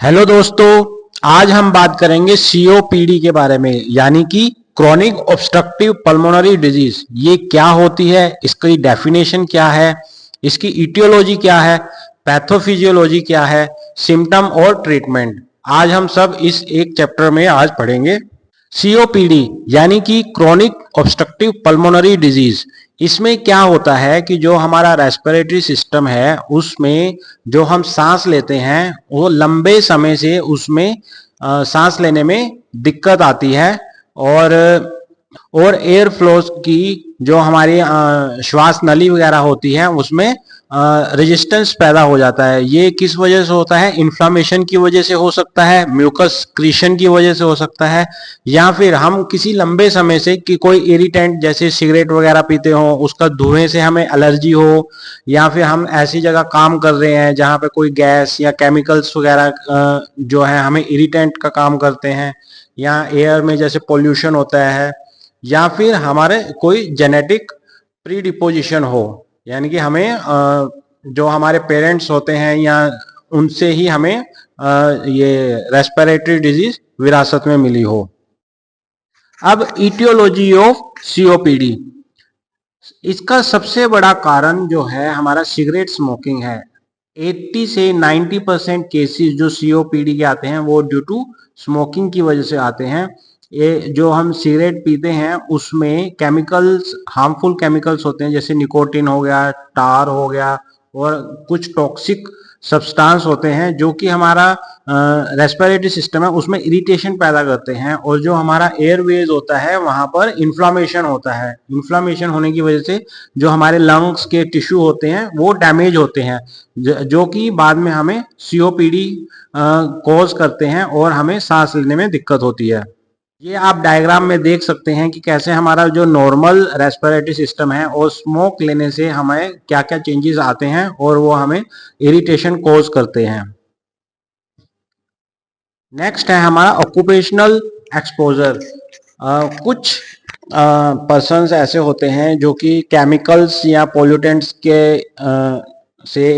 Hello दोस्तों। आज हम बात करेंगे सीओपीडी के बारे में, यानी कि क्रॉनिक ऑब्स्ट्रक्टिव पल्मोनरी डिजीज। ये क्या होती है, इसकी डेफिनेशन क्या है, इसकी इटियोलॉजी क्या है, पैथोफिजियोलॉजी क्या है, सिम्टम और ट्रीटमेंट। आज हम सब इस एक चैप्टर में आज पढ़ेंगे। सीओपीडी यानी कि क्रॉनिक ऑब्स्ट्रक्टिव पल्मोनरी डिजीज। इसमें क्या होता है कि जो हमारा रेस्पिरेटरी सिस्टम है उसमें जो हम सांस लेते हैं वो लंबे समय से उसमें सांस लेने में दिक्कत आती है। और एयर फ्लोस की जो हमारी श्वास नली वगैरह होती है उसमें रेजिस्टेंस पैदा हो जाता है। ये किस वजह से होता है? इन्फ्लामेशन की वजह से हो सकता है, म्यूकस क्रीशन की वजह से हो सकता है, या फिर हम किसी लंबे समय से कि कोई इरिटेंट जैसे सिगरेट वगैरह पीते हो उसका धुएं से हमें एलर्जी हो, या फिर हम ऐसी जगह काम कर रहे हैं जहाँ पे कोई गैस या केमिकल्स वगैरह जो है हमें इरिटेंट का काम करते हैं, या एयर में जैसे पोल्यूशन होता है, या फिर हमारे कोई जेनेटिक प्रीडिपोजिशन हो, यानी कि हमें जो हमारे पेरेंट्स होते हैं या उनसे ही हमें ये रेस्पिरेटरी डिजीज विरासत में मिली हो। अब इटियोलॉजी ऑफ सीओपीडी। इसका सबसे बड़ा कारण जो है हमारा सिगरेट स्मोकिंग है। 80 से 90% केसेस जो सीओपीडी के आते हैं वो ड्यू टू स्मोकिंग की वजह से आते हैं। ये जो हम सिगरेट पीते हैं उसमें केमिकल्स, हार्मफुल केमिकल्स होते हैं, जैसे निकोटिन हो गया, टार हो गया, और कुछ टॉक्सिक सब्सटेंस होते हैं जो कि हमारा रेस्पिरेटरी सिस्टम है उसमें इरिटेशन पैदा करते हैं, और जो हमारा एयरवेज होता है वहां पर इन्फ्लामेशन होता है। इन्फ्लामेशन होने की वजह से जो हमारे लंग्स के टिश्यू होते हैं वो डैमेज होते हैं, जो कि बाद में हमें सीओपीडी कॉज करते हैं और हमें सांस लेने में दिक्कत होती है। ये आप डायग्राम में देख सकते हैं कि कैसे हमारा जो नॉर्मल रेस्पिरेटरी सिस्टम है और स्मोक लेने से हमें क्या क्या चेंजेस आते हैं और वो हमें इरिटेशन कॉज करते हैं। नेक्स्ट है हमारा ऑक्यूपेशनल एक्सपोजर। कुछ पर्सन्स ऐसे होते हैं जो कि केमिकल्स या पोल्यूटेंट्स के से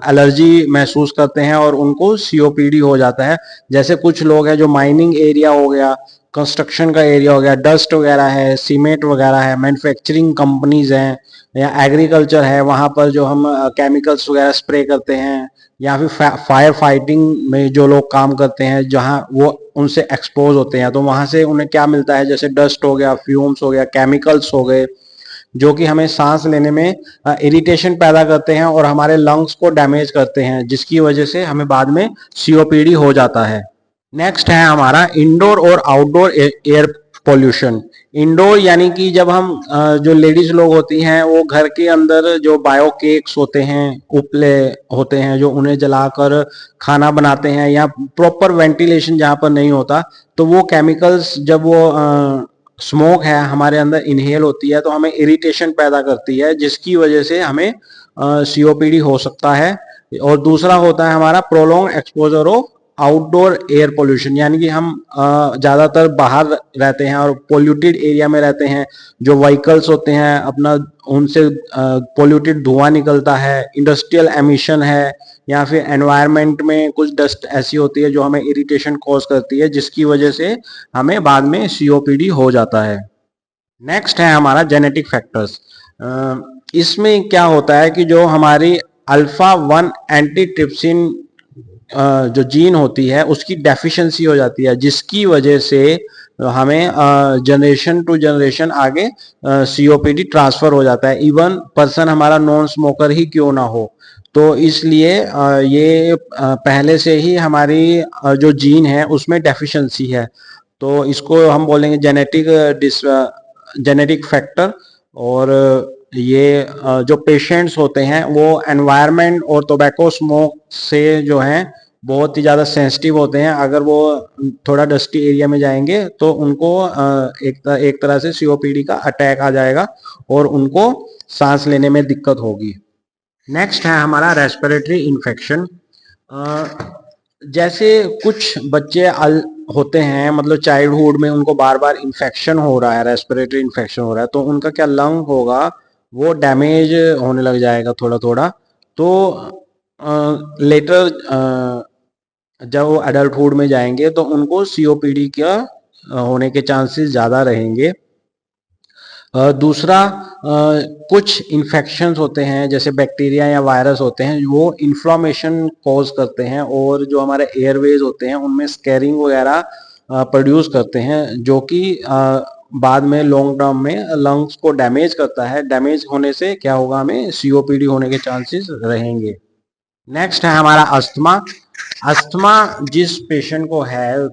एलर्जी महसूस करते हैं और उनको सीओपीडी हो जाता है। जैसे कुछ लोग हैं जो माइनिंग एरिया हो गया, कंस्ट्रक्शन का एरिया हो गया, डस्ट वगैरह है, सीमेंट वगैरह है, मैन्युफैक्चरिंग कंपनीज हैं, या एग्रीकल्चर है, वहाँ पर जो हम केमिकल्स वगैरह स्प्रे करते हैं, या फिर फायर फाइटिंग में जो लोग काम करते हैं जहाँ वो उनसे एक्सपोज होते हैं, तो वहां से उन्हें क्या मिलता है? जैसे डस्ट हो गया, फ्यूम्स हो गया, केमिकल्स हो गए, जो कि हमें सांस लेने में इरिटेशन पैदा करते हैं और हमारे लंग्स को डैमेज करते हैं, जिसकी वजह से हमें बाद में सीओपीडी हो जाता है। नेक्स्ट है हमारा इंडोर और आउटडोर एयर पोल्यूशन। इंडोर यानी कि जब हम जो लेडीज लोग होती हैं वो घर के अंदर जो बायो केक्स होते हैं, उपले होते हैं, जो उन्हें जलाकर खाना बनाते हैं, या प्रॉपर वेंटिलेशन जहाँ पर नहीं होता, तो वो केमिकल्स जब वो स्मोक है हमारे अंदर इनहेल होती है तो हमें इरिटेशन पैदा करती है, जिसकी वजह से हमें सीओपीडी हो सकता है। और दूसरा होता है हमारा prolong exposure of outdoor air pollution, यानी कि हम ज्यादातर बाहर रहते हैं और पोल्यूटेड एरिया में रहते हैं, जो व्हीकल्स होते हैं अपना उनसे पोल्यूटेड धुआं निकलता है, इंडस्ट्रियल एमिशन है, या फिर एनवायरनमेंट में कुछ डस्ट ऐसी होती है जो हमें इरिटेशन कॉज करती है, जिसकी वजह से हमें बाद में सीओपीडी हो जाता है। नेक्स्ट है हमारा जेनेटिक फैक्टर्स। इसमें क्या होता है कि जो हमारी अल्फा 1 एंटीट्रिप्सिन जो जीन होती है उसकी डेफिशिएंसी हो जाती है, जिसकी वजह से हमें जनरेशन टू जनरेशन आगे सीओपीडी ट्रांसफर हो जाता है, इवन पर्सन हमारा नॉन स्मोकर ही क्यों ना हो। तो इसलिए ये पहले से ही हमारी जो जीन है उसमें डेफिशिएंसी है, तो इसको हम बोलेंगे जेनेटिक फैक्टर। और ये जो पेशेंट्स होते हैं वो एनवायरनमेंट और टोबैको स्मोक से जो है बहुत ही ज़्यादा सेंसिटिव होते हैं। अगर वो थोड़ा डस्टी एरिया में जाएंगे तो उनको एक तरह से सीओपीडी का अटैक आ जाएगा और उनको सांस लेने में दिक्कत होगी। नेक्स्ट है हमारा रेस्पिरेटरी इन्फेक्शन। जैसे कुछ बच्चे होते हैं, मतलब चाइल्डहुड में उनको बार बार इन्फेक्शन हो रहा है, रेस्पिरेटरी इन्फेक्शन हो रहा है, तो उनका क्या लंग होगा वो डैमेज होने लग जाएगा थोड़ा थोड़ा। तो लेटर जब वो एडल्टहुड में जाएंगे तो उनको सीओपीडी का होने के चांसेस ज़्यादा रहेंगे। दूसरा, कुछ इन्फेक्शंस होते हैं जैसे बैक्टीरिया या वायरस होते हैं, वो इन्फ्लामेशन कॉज करते हैं और जो हमारे एयरवेज होते हैं उनमें स्कैरिंग वगैरह प्रोड्यूस करते हैं, जो कि बाद में लॉन्ग टर्म में लंग्स को डैमेज करता है। डैमेज होने से क्या होगा, हमें सीओपीडी होने के चांसेस रहेंगे। नेक्स्ट है हमारा अस्थमा। अस्थमा जिस पेशेंट को है,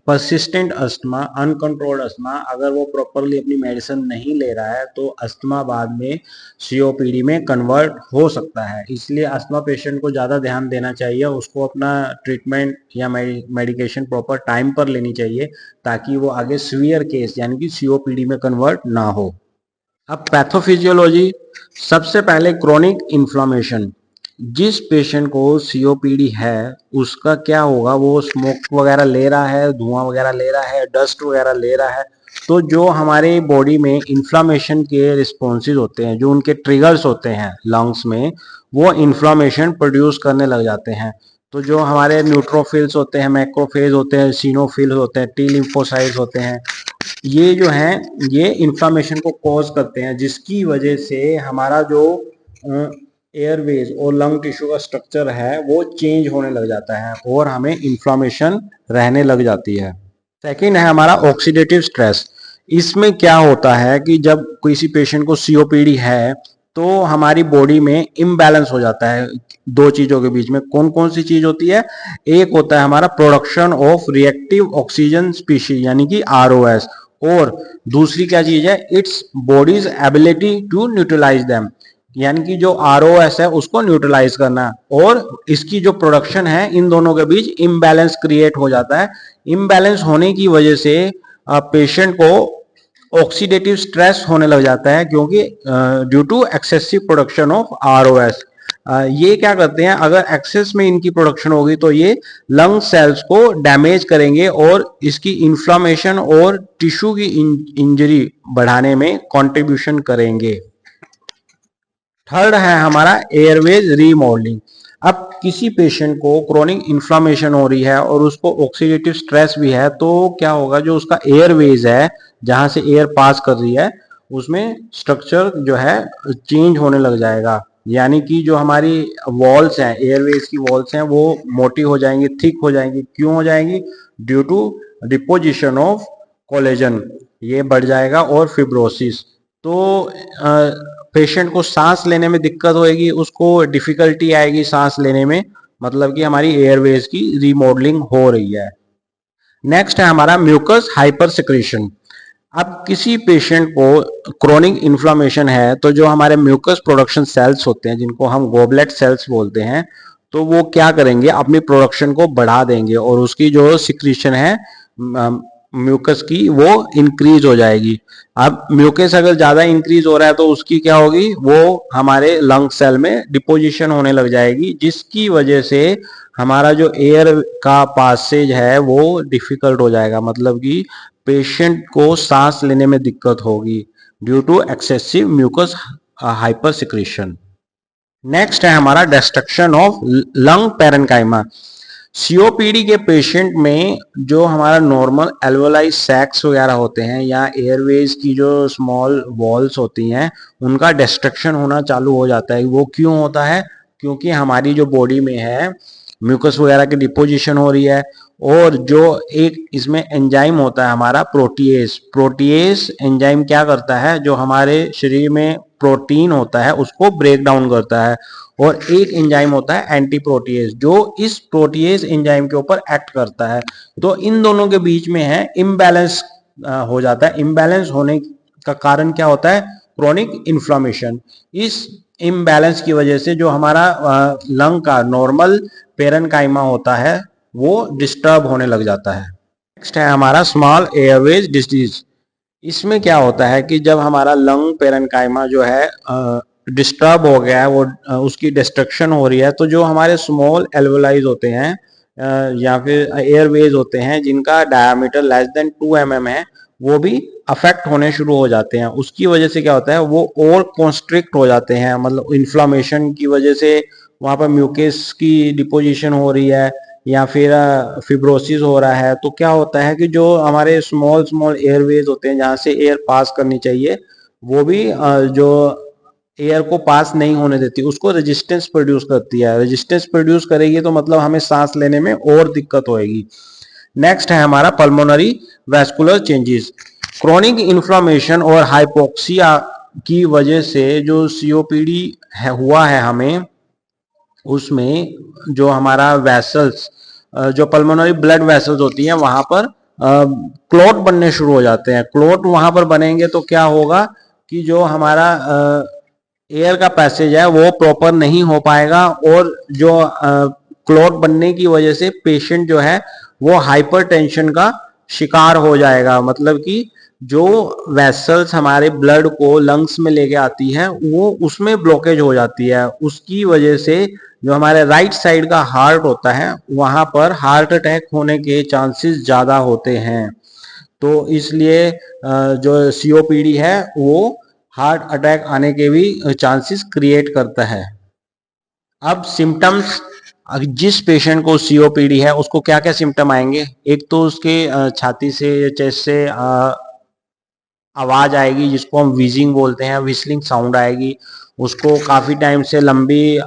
परसिस्टेंट अस्थमा, अनकंट्रोल्ड अस्थमा, अगर वो प्रॉपरली अपनी मेडिसिन नहीं ले रहा है तो अस्थमा बाद में सीओपीडी में कन्वर्ट हो सकता है। इसलिए अस्थमा पेशेंट को ज़्यादा ध्यान देना चाहिए, उसको अपना ट्रीटमेंट या मेडिकेशन प्रॉपर टाइम पर लेनी चाहिए ताकि वो आगे सीवियर केस यानी कि सीओपीडी में कन्वर्ट ना हो। अब पैथोफिजियोलॉजी, सबसे पहले क्रोनिक इन्फ्लामेशन। जिस पेशेंट को सीओपीडी है उसका क्या होगा, वो स्मोक वगैरह ले रहा है, धुआं वगैरह ले रहा है, डस्ट वगैरह ले रहा है, तो जो हमारे बॉडी में इन्फ्लामेशन के रिस्पॉन्सेज होते हैं, जो उनके ट्रिगर्स होते हैं लंग्स में, वो इन्फ्लामेशन प्रोड्यूस करने लग जाते हैं। तो जो हमारे न्यूट्रोफिल्स होते हैं, मैक्रोफेज होते हैं, सीनोफिल्स होते हैं, टी लिम्फोसाइट्स होते हैं, ये जो हैं ये इन्फ्लामेशन को कॉज करते हैं, जिसकी वजह से हमारा जो एयरवेज और लंग टिश्यू का स्ट्रक्चर है वो चेंज होने लग जाता है और हमें इन्फ्लामेशन रहने लग जाती है। सेकंड है हमारा ऑक्सीडेटिव स्ट्रेस। इसमें क्या होता है कि जब किसी पेशेंट को सीओपीडी है तो हमारी बॉडी में इम्बैलेंस हो जाता है दो चीजों के बीच में। कौन कौन सी चीज होती है, एक होता है हमारा production of reactive oxygen species यानी कि आरओएस, और दूसरी क्या चीज है, it's body's ability to neutralize them, यानी कि जो आरओएस है उसको न्यूट्रलाइज करना, और इसकी जो प्रोडक्शन है, इन दोनों के बीच इम्बैलेंस क्रिएट हो जाता है। इम्बैलेंस होने की वजह से पेशेंट को ऑक्सीडेटिव स्ट्रेस होने लग जाता है, क्योंकि due to excessive production of ROS. ये क्या करते हैं, अगर एक्सेस में इनकी प्रोडक्शन होगी तो ये लंग सेल्स को डैमेज करेंगे और इसकी इन्फ्लामेशन और टिश्यू की इंजरी बढ़ाने में कंट्रीब्यूशन करेंगे। थर्ड है हमारा एयरवेज रीमॉडलिंग। अब किसी पेशेंट को क्रोनिक इन्फ्लामेशन हो रही है और उसको ऑक्सीडेटिव स्ट्रेस भी है, तो क्या होगा, जो उसका एयरवेज है जहां से एयर पास कर रही है उसमें स्ट्रक्चर जो है चेंज होने लग जाएगा। यानी कि जो हमारी वॉल्स हैं, एयरवेज की वॉल्स हैं, वो मोटी हो जाएंगी, थिक हो जाएंगी। क्यों हो जाएंगी, due to deposition of collagen, ये बढ़ जाएगा, और फिब्रोसिस। तो पेशेंट को सांस लेने में दिक्कत होएगी, उसको डिफिकल्टी आएगी सांस लेने में, मतलब कि हमारी एयरवेज की रीमॉडलिंग हो रही है। नेक्स्ट है हमारा म्यूकस हाइपर सिक्रीशन। अब किसी पेशेंट को क्रोनिक इन्फ्लामेशन है तो जो हमारे म्यूकस प्रोडक्शन सेल्स होते हैं, जिनको हम गोबलेट सेल्स बोलते हैं, तो वो क्या करेंगे, अपनी प्रोडक्शन को बढ़ा देंगे और उसकी जो सिक्रीशन है म्यूकस की वो इंक्रीज हो जाएगी। अब म्यूकस अगर ज्यादा इंक्रीज हो रहा है तो उसकी क्या होगी, वो हमारे लंग सेल में डिपोजिशन होने लग जाएगी, जिसकी वजह से हमारा जो एयर का पासेज है वो डिफिकल्ट हो जाएगा, मतलब कि पेशेंट को सांस लेने में दिक्कत होगी due to excessive mucus hyper secretion. Next है हमारा destruction of lung parenchyma. COPD के पेशेंट में जो हमारा नॉर्मल एल्वोलाई सैक्स वगैरह होते हैं या एयरवेज की जो स्मॉल वॉल्स होती हैं, उनका डिस्ट्रक्शन होना चालू हो जाता है। वो क्यों होता है, क्योंकि हमारी जो बॉडी में है म्यूकस वगैरह की डिपोजिशन हो रही है, और जो एक इसमें एंजाइम होता है हमारा प्रोटीएस। प्रोटीएस एंजाइम क्या करता है, जो हमारे शरीर में प्रोटीन होता है उसको ब्रेक डाउन करता है, और एक एंजाइम होता है एंटी प्रोटीएस जो इस प्रोटीएस एंजाइम के ऊपर एक्ट करता है। तो इन दोनों के बीच में है इम्बैलेंस हो जाता है। इम्बैलेंस होने का कारण क्या होता है, क्रोनिक इन्फ्लामेशन। इस इम्बैलेंस की वजह से जो हमारा लंग का नॉर्मल पेरेन्काइमा होता है वो डिस्टर्ब होने लग जाता है। नेक्स्ट है हमारा स्मॉल एयरवेज डिजीज। इसमें क्या होता है कि जब हमारा लंग पेरेन्काइमा जो है डिस्टर्ब हो गया है, वो उसकी डिस्ट्रक्शन हो रही है, तो जो हमारे स्मॉल एल्वोलाइज होते हैं या फिर एयरवेज होते हैं जिनका डायमीटर लेस देन 2 mm है, वो भी अफेक्ट होने शुरू हो जाते हैं। उसकी वजह से क्या होता है, वो और कॉन्स्ट्रिक्ट हो जाते हैं, मतलब इन्फ्लामेशन की वजह से वहां पर म्यूकस की डिपोजिशन हो रही है, या फिर फिब्रोसिस हो रहा है, तो क्या होता है कि जो हमारे स्मॉल स्मॉल एयरवेज होते हैं जहाँ से एयर पास करनी चाहिए, वो भी जो एयर को पास नहीं होने देती, उसको रेजिस्टेंस प्रोड्यूस करती है। रेजिस्टेंस प्रोड्यूस करेगी तो मतलब हमें सांस लेने में और दिक्कत होएगी। नेक्स्ट है हमारा pulmonary vascular changes. Chronic inflammation और हाइपोक्सिया की वजह से जो सीओपीडी हुआ है हमें, उसमें जो हमारा वेसल्स, जो पल्मोनरी ब्लड वेसल्स होती हैं, वहां पर क्लॉट बनने शुरू हो जाते हैं। क्लॉट वहां पर बनेंगे तो क्या होगा कि जो हमारा एयर का पैसेज है वो प्रॉपर नहीं हो पाएगा, और जो क्लॉट बनने की वजह से पेशेंट जो है वो हाइपरटेंशन का शिकार हो जाएगा। मतलब कि जो वेसल्स हमारे ब्लड को लंग्स में लेके आती है वो उसमें ब्लॉकेज हो जाती है, उसकी वजह से जो हमारे राइट साइड का हार्ट होता है वहां पर हार्ट अटैक होने के चांसेस ज्यादा होते हैं। तो इसलिए जो सीओपीडी है वो हार्ट अटैक आने के भी चांसेस क्रिएट करता है। अब सिम्टम्स, जिस पेशेंट को सीओपीडी है उसको क्या क्या सिम्टम आएंगे। एक तो उसके छाती से या चेस्ट से आवाज आएगी जिसको हम व्हीजिंग बोलते हैं, व्हिस्लिंग साउंड आएगी। उसको काफी टाइम से लंबी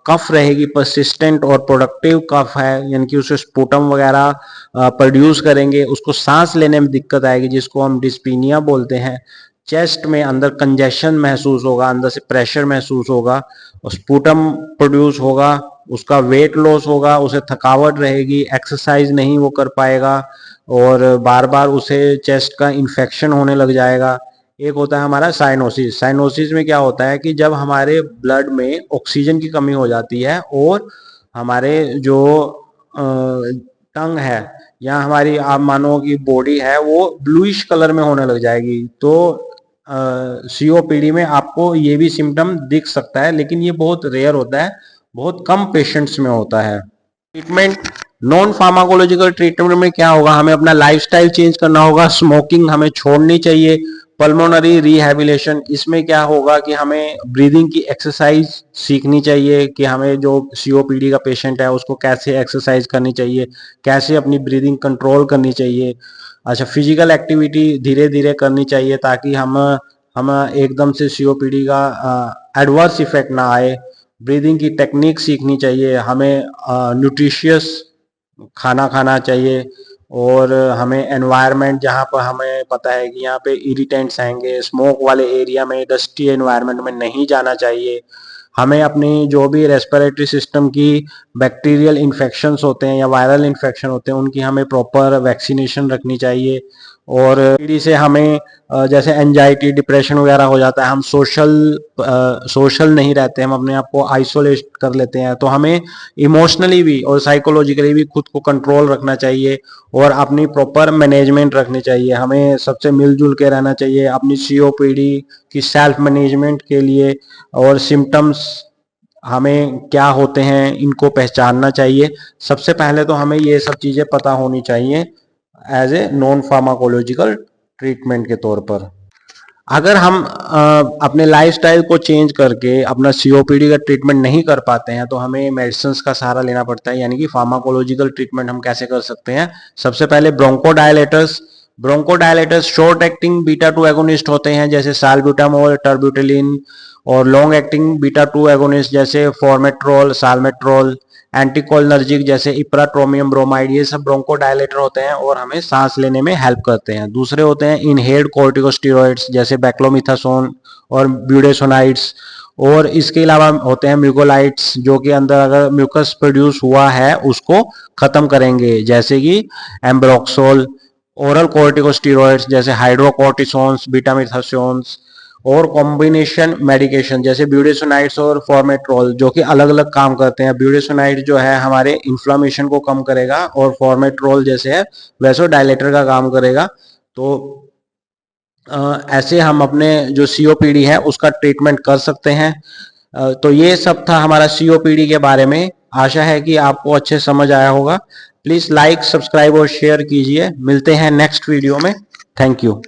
कफ रहेगी, परसिस्टेंट और प्रोडक्टिव कफ है, यानी कि उसे स्पूटम वगैरह प्रोड्यूस करेंगे। उसको सांस लेने में दिक्कत आएगी जिसको हम डिस्पीनिया बोलते हैं। चेस्ट में अंदर कंजेशन महसूस होगा, अंदर से प्रेशर महसूस होगा, और स्पूटम प्रोड्यूस होगा। उसका वेट लॉस होगा, उसे थकावट रहेगी, एक्सरसाइज नहीं वो कर पाएगा, और बार बार उसे चेस्ट का इन्फेक्शन होने लग जाएगा। एक होता है हमारा साइनोसिस। साइनोसिस में क्या होता है कि जब हमारे ब्लड में ऑक्सीजन की कमी हो जाती है और हमारे जो टंग है या हमारी आप मानो कि बॉडी है वो ब्लूइश कलर में होने लग जाएगी। तो सीओपीडी में आपको ये भी सिम्टम दिख सकता है, लेकिन ये बहुत रेयर होता है, बहुत कम पेशेंट्स में होता है। ट्रीटमेंट, नॉन फार्माकोलॉजिकल ट्रीटमेंट में क्या होगा, हमें अपना लाइफस्टाइल चेंज करना होगा, स्मोकिंग हमें छोड़नी चाहिए। पल्मोनरी रिहैबिलिटेशन, इसमें क्या होगा कि हमें ब्रीदिंग की एक्सरसाइज सीखनी चाहिए कि हमें जो सीओपीडी का पेशेंट है उसको कैसे एक्सरसाइज करनी चाहिए, कैसे अपनी ब्रीदिंग कंट्रोल करनी चाहिए। अच्छा, फिजिकल एक्टिविटी धीरे धीरे करनी चाहिए ताकि हम एकदम से सीओपीडी का एडवर्स इफेक्ट ना आए। ब्रीदिंग की टेक्निक सीखनी चाहिए, हमें न्यूट्रिशियस खाना खाना चाहिए, और हमें एनवायरनमेंट जहाँ पर हमें पता है कि यहाँ पे इरिटेंट्स आएंगे, स्मोक वाले एरिया में, डस्टी एनवायरनमेंट में नहीं जाना चाहिए। हमें अपनी जो भी रेस्पिरेटरी सिस्टम की बैक्टीरियल इन्फेक्शंस होते हैं या वायरल इन्फेक्शन होते हैं उनकी हमें प्रॉपर वैक्सीनेशन रखनी चाहिए। और पीढ़ी से हमें जैसे एंजाइटी डिप्रेशन वगैरह हो जाता है, हम सोशल नहीं रहते, हम अपने आप को आइसोलेट कर लेते हैं, तो हमें इमोशनली भी और साइकोलॉजिकली भी खुद को कंट्रोल रखना चाहिए और अपनी प्रॉपर मैनेजमेंट रखनी चाहिए। हमें सबसे मिलजुल के रहना चाहिए अपनी सीओपीडी की सेल्फ मैनेजमेंट के लिए, और सिम्टम्स हमें क्या होते हैं इनको पहचानना चाहिए। सबसे पहले तो हमें ये सब चीजें पता होनी चाहिए as a non pharmacological treatment के तौर पर। अगर हम अपने लाइफस्टाइल को चेंज करके अपना सीओपीडी का ट्रीटमेंट नहीं कर पाते हैं तो हमें मेडिसिन का सहारा लेना पड़ता है, यानी कि फार्माकोलॉजिकल ट्रीटमेंट हम कैसे कर सकते हैं। सबसे पहले bronchodilators. Bronchodilators short acting beta 2 agonist होते हैं जैसे साल्ब्यूटामोल, टर्ब्यूटेलिन, और लॉन्ग एक्टिंग बीटा 2 एगोनिस्ट जैसे फॉर्मेट्रोल, साल्मेट्रोल, एंटीकोलिनर्जिक जैसे इप्राट्रोमियम ब्रोमाइड। ये सब ब्रोंकोडायलेटर होते हैं और हमें सांस लेने में हेल्प करते हैं। दूसरे होते हैं इनहेल्ड कॉर्टिकोस्टेरॉइड्स जैसे बैक्लोमिथासोन और ब्यूडेसोनाइड्स, और इसके अलावा होते हैं म्यूकोलाइट्स जो कि अंदर अगर म्यूकस प्रोड्यूस हुआ है उसको खत्म करेंगे, जैसे कि एम्ब्रोक्सोल। ओरल कॉर्टिकोस्टेरॉइड्स जैसे हाइड्रोकोर्टिसोन्स, बीटामिथासोन्स, और कॉम्बिनेशन मेडिकेशन जैसे ब्यूडेसोनाइड्स और फॉर्मेट्रोल जो कि अलग अलग काम करते हैं। ब्यूडेसोनाइड जो है हमारे इन्फ्लामेशन को कम करेगा और फॉर्मेट्रोल जैसे है वैसोडायलेटर का काम करेगा। तो ऐसे हम अपने जो सीओपीडी है उसका ट्रीटमेंट कर सकते हैं। तो ये सब था हमारा सीओपीडी के बारे में। आशा है कि आपको अच्छे समझ आया होगा। प्लीज लाइक, सब्सक्राइब और शेयर कीजिए। मिलते हैं नेक्स्ट वीडियो में। Thank you.